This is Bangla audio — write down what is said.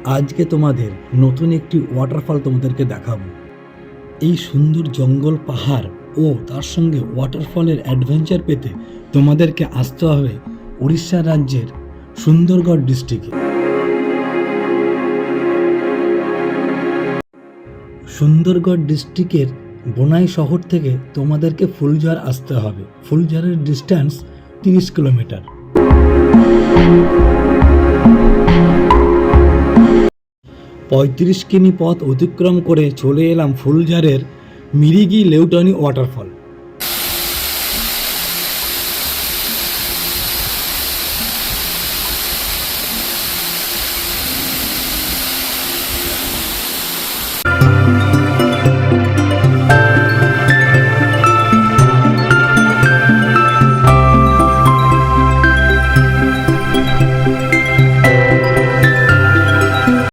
আজকে তোমাদের নতুন একটি ওয়াটারফল তোমাদেরকে দেখাবো। এই সুন্দর জঙ্গল, পাহাড় ও তার সঙ্গে ওয়াটারফলের অ্যাডভেঞ্চার পেতে তোমাদেরকে আসতে হবে উড়িষ্যা রাজ্যের সুন্দরগড় ডিস্ট্রিক্টে। সুন্দরগড় ডিস্ট্রিক্টের বোনাই শহর থেকে তোমাদেরকে ফুলঝড় আসতে হবে। ফুলঝড়ের ডিস্ট্যান্স 30 কিলোমিটার। 35 কিমি পথ অতিক্রম করে চলে এলাম ফুলঝড়ের মিরিগি লেউটনি ওয়াটারফল।